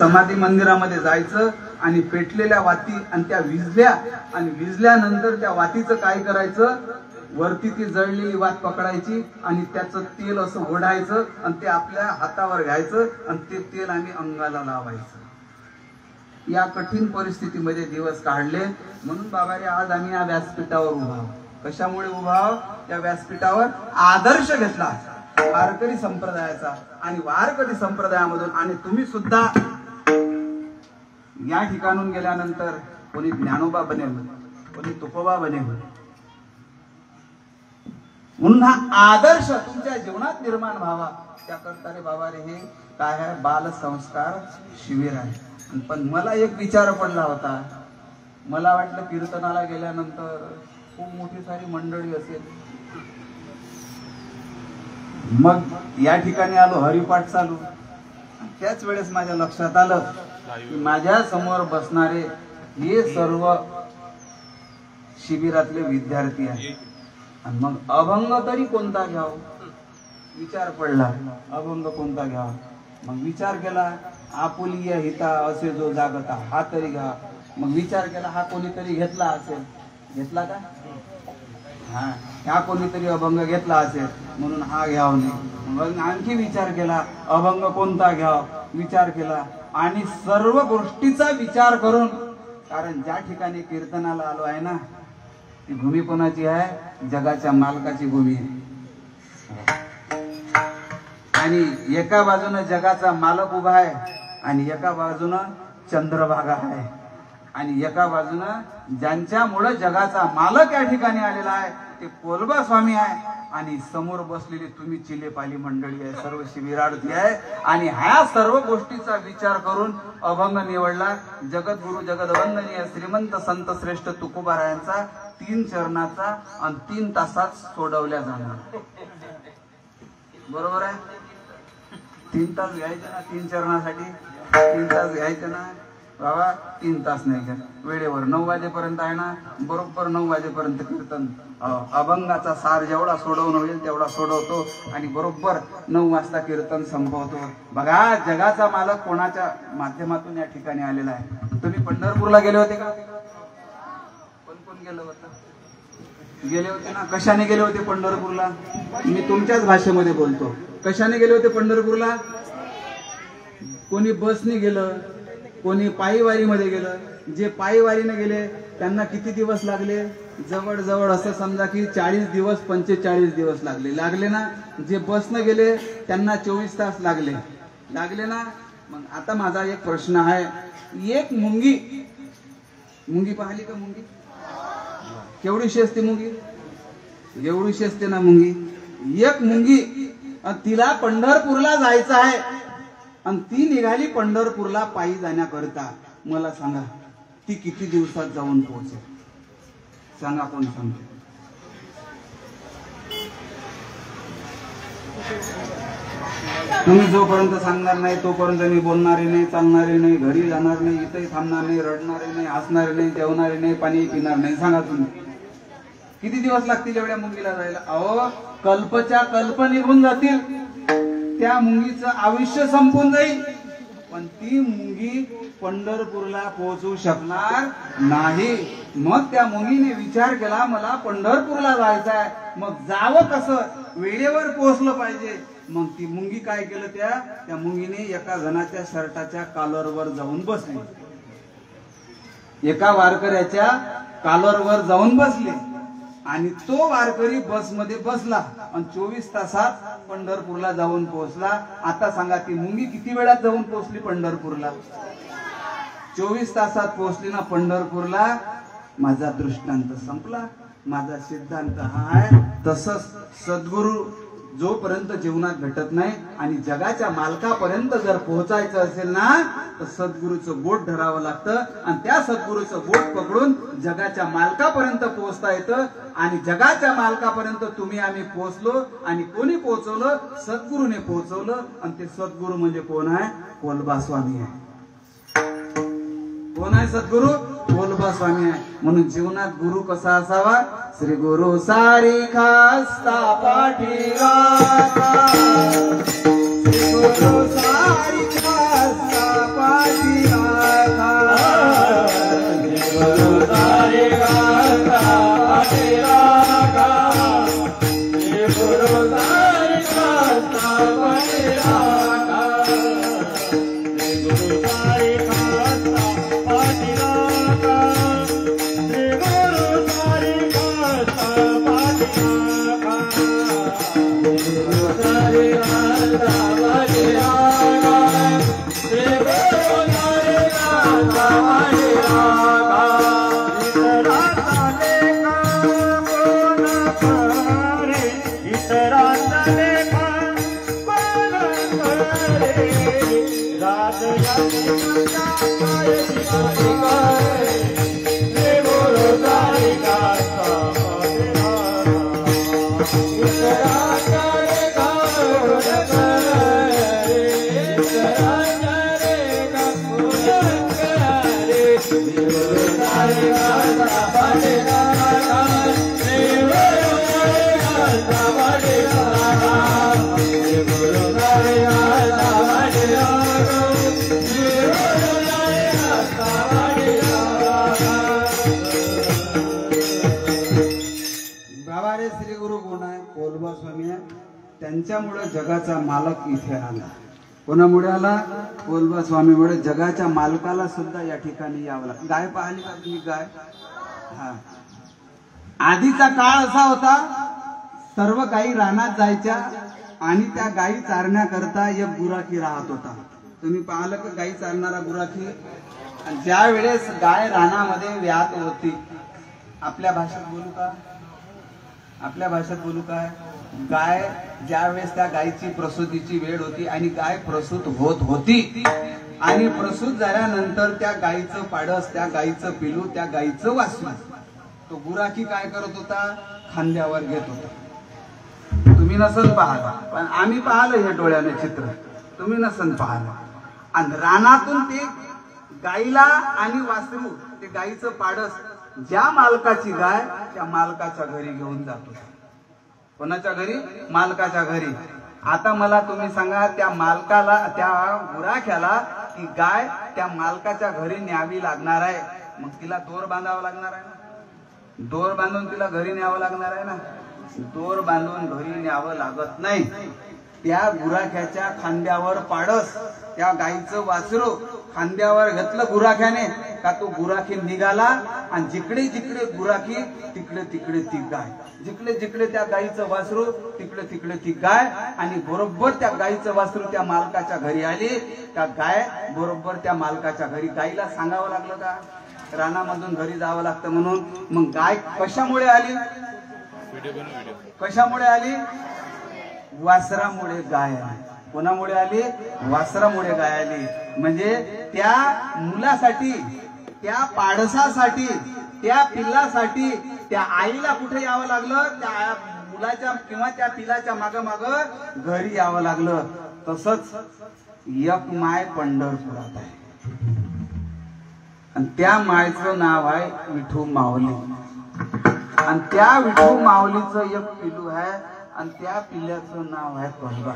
समाधी मंदिरामध्ये जायचं आणि पेटलेल्या वाती आणि त्या विझल्या आणि विझल्यानंतर त्या वातीचं काय करायचं, वरती ती जळलेली वात पकडायची आणि त्याचं तेल असं ओढायचं आणि ते आपल्या हातावर घ्यायचं आणि ते तेल आम्ही अंगाला लावायचं. या कठीण परिस्थितीमध्ये दिवस काढले. म्हणून बाबा रे आज आम्ही या व्यासपीठावर उभा आहोत. कशामुळे उभा आहोत? त्या व्यासपीठावर आदर्श घेतला वारकरी संप्रदायाचा आणि वारकरी संप्रदायामधून. आणि तुम्ही सुद्धा या ठिकाणून गेल्यानंतर कोणी ज्ञानोबा बनेल, कोणी तुकोबा बनेल. म्हणून हा आदर्श तुमच्या जीवनात निर्माण व्हावा त्याकरता रे बाबा रे हे काय आहे, बाल संस्कार शिबिर आहे. पण मला एक विचार पडला होता. मला वाटलं कीर्तनाला गेल्यानंतर खूप मोठी सारी मंडळी असेल. मग या ठिकाणी आलो, हरिपाठ चालू. त्याच वेळेस माझ्या लक्षात आलं की माझ्या समोर बसणारे हे सर्व शिबिरातले विद्यार्थी आहेत. आणि मग अभंग तरी कोणता घ्यावा विचार पडला. अभंग कोणता घ्यावा? मग विचार केला, आपुलिया हिता असे जो जागता हा तरी घ्या. मग विचार केला हा कोणीतरी घेतला असेल. घेतला का? हा, ह्या कोणीतरी अभंग घेतला असेल म्हणून हा घ्यावा नाही. मग आणखी विचार केला अभंग कोणता घ्यावा. विचार केला आणि सर्व गोष्टीचा विचार करून, कारण ज्या ठिकाणी कीर्तनाला आलो आहे ना ती भूमी कोणाची आहे? जगाच्या मालकाची भूमी आहे. आणि एका बाजूने जगाचा मालक उभा आहे आणि एका बाजूनं चंद्रभागा आहे आणि एका बाजूनं ज्यांच्यामुळे जगाचा मालक या ठिकाणी आलेला आहे ते कोलबा स्वामी आहे. आणि समोर बसलेली तुम्ही चिलेपाली मंडळी आहे, सर्व शिबिरार्थी आहे. आणि ह्या सर्व गोष्टीचा विचार करून अभंग निवडला. जगद्गुरु जगदवंदनीय श्रीमंत संत श्रेष्ठ तुकोबारायांचा 3 चरणाचा आणि 3 तासात सोडवल्या जाणार. बरोबर आहे? 3 तास घ्यायचे ना 3 चरणासाठी? 3 तास घ्यायचे ना बाबा? 3 तास नाही घ्या. वेळेवर 9 वाजेपर्यंत आहे ना, बरोबर 9 वाजेपर्यंत कीर्तन. अभंगाचा सार जेवढा सोडवणं होईल तेवढा सोडवतो आणि बरोबर 9 वाजता कीर्तन संपवतो. बघा जगाचा मालक कोणाच्या माध्यमातून या ठिकाणी आलेला आहे. तुम्ही पंढरपूरला गेले होते का? कोण गेलं होतं? गेले होते ना? कशाने गेले होते पंढरपूरला? मी तुमच्याच भाषेमध्ये बोलतो. कशाने गेले होते पंढरपूरला? कोणी बसने गेलं, कोणी पायीवारीमध्ये गेलं. जे पायीवारीने गेले त्यांना किती दिवस लागले? जवळ असं समजा की 40 दिवस 45 दिवस लागले ना. जे बसने गेले त्यांना 24 तास लागले ना. मग आता माझा एक प्रश्न आहे. एक मुंगी पाहिली का? मुंगी केवढीशी असते मुंगी? एवढीशी असते ना मुंगी. एक मुंगी तिला पंढरपूरला जायचं आहे आणि ती निघाली पंढरपूरला पायी जाण्याकरता. मला सांगा ती किती दिवसात जाऊन पोहोचेल? सांगा, कोण सांगते? तुम्ही जोपर्यंत सांगणार नाही तोपर्यंत मी बोलणारे नाही, चालणारे नाही, घरी जाणार नाही, इथंही थांबणार नाही, रडणारे नाही, हसणारे नाही, जेवणारे नाही, पाणी पिणार नाही. सांगा तुम्ही किती दिवस लागतील एवढ्या मुंगीला जायला? अहो कल्पच्या कल्प निघून जातील. त्या मुंगीचं आयुष्य संपून जाईल पण ती मुंगी पंढरपूरला पोहोचू शकणार नाही. मग त्या मुंगीने विचार केला मला पंढरपूरला जायचं आहे, मग जावं कसं? वेळेवर पोहोचलं पाहिजे. मग ती मुंगी काय केलं? त्या मुंगीने एका जणाच्या शर्टाच्या कॉलरवर जाऊन बसली. एका वारकऱ्याच्या कॉलरवर जाऊन बसली आणि तो वारकरी बसमध्ये बसला आणि 24 तासात पंढरपूरला जाऊन पोहोचला. आता सांगा ती मुंगी किती वेळात जाऊन पोहोचली पंढरपूरला? 24 तासात पोहोचली ना पंढरपूरला. माझा दृष्टांत संपला, माझा सिद्धांत हा आहे. तसंच सद्गुरु जोपर्यंत जीवनात भेटत नाही आणि जगाच्या मालकापर्यंत जर पोहोचायचं असेल ना तर सद्गुरूचं बोट धरावं लागतं आणि त्या सद्गुरूचं बोट पकडून जगाच्या मालकापर्यंत पोहोचता येतं. आणि जगाच्या मालकापर्यंत तुम्ही आम्ही पोहोचलो आणि कोणी पोहोचवलं? सद्गुरूने पोहोचवलं. आणि ते सद्गुरू म्हणजे कोण आहे? कोलबा स्वामी आहे. कोण आहे सद्गुरू? कोलबा स्वामी आहे. म्हणून जीवनात गुरु कसा असावा? श्री गुरु सारी खास्ता पाठीरा, श्री गुरु सारी खास्ता पाठी श्री गुरु कोण आहे? कोलबा स्वामी आहे. त्यांच्यामुळे जगाचा मालक इथे आला. कोणामुळे आला? कोलबा स्वामीमुळे जगाच्या मालकाला सुद्धा या ठिकाणी यावं लागलं. गाय पाहिली का तुम्ही? गाय हा आधीचा काळ असा होता, सर्व गायी रानात जायच्या आणि त्या गायी चारण्याकरता एक गुराखी राहत होता. तुम्ही पाहिलं का गायी चारणारा गुराखी? ज्या वेळेस गाय रानामध्ये व्यात होती, आपल्या भाषेत बोलू का? आपल्या भाषेत बोलू काय? गाय ज्या वेळेस त्या गायीची प्रसूतीची वेळ होती आणि गाय प्रसूत होत होती आणि प्रसूत झाल्यानंतर त्या गायीचं पाडस, त्या गायीचं पिलू, त्या गायीचं वासरू तो गुराखी काय करत होता? खांद्यावर घेत होता. तुम्ही नसन पाहता, पण आम्ही पाहिलं हे डोळ्याने चित्र. तुम्ही नसन पाहिलं. आणि रानातून ते गायीला आणि वासरू, ते गायीचं पाडस ज्या मालकाची गाय त्या मालकाच्या घरी घेऊन जातो. कोणाच्या घरी? मालकाच्या घरी. आता मला तुम्ही सांगा, त्या मालकाला, त्या गुराख्याला ती गाय त्या मालकाच्या घरी न्यावी लागणार आहे, मग तिला दोर बांधावा लागणार आहे ना? दोर बांधून तिला घरी न्यावं लागणार आहे ना? दोर बांधून घरी न्यावं लागत नाही. त्या गुराख्याच्या खांद्यावर पाडस, त्या गायीचं वासरू खांद्यावर घेतलं गुराख्याने का तो गुराखी निघाला आणि जिकडे जिकडे गुराखी तिकडे तिकडे ती गाय, जिकडे जिकडे त्या गायीचं वासरू तिकडे तिकडे ती गाय. आणि बरोबर त्या गायीचं वासरू त्या मालकाच्या घरी आली. त्या गाय बरोबर त्या मालकाच्या घरी. गायीला सांगावं लागलं का रानामधून घरी जावं लागतं म्हणून? मग गाय कशामुळे आली? कशामुळे आली? वासरामुळे गाय आली. कोणामुळे आली? वासरामुळे गाय आली. म्हणजे त्या मुलासाठी, त्या पाडसासाठी, त्या पिल्लासाठी त्या आईला कुठे यावं लागलं? त्या मुलाच्या किंवा त्या पिलाच्या माग माग घरी यावं लागलं. तसंच एक माय पंढरपुरात आहे आणि त्या मायचं नाव आहे विठू माऊली. आणि त्या विठू माऊलीचं एक पिलू आहे आणि त्या पिल्याचं नाव आहे कोलबा.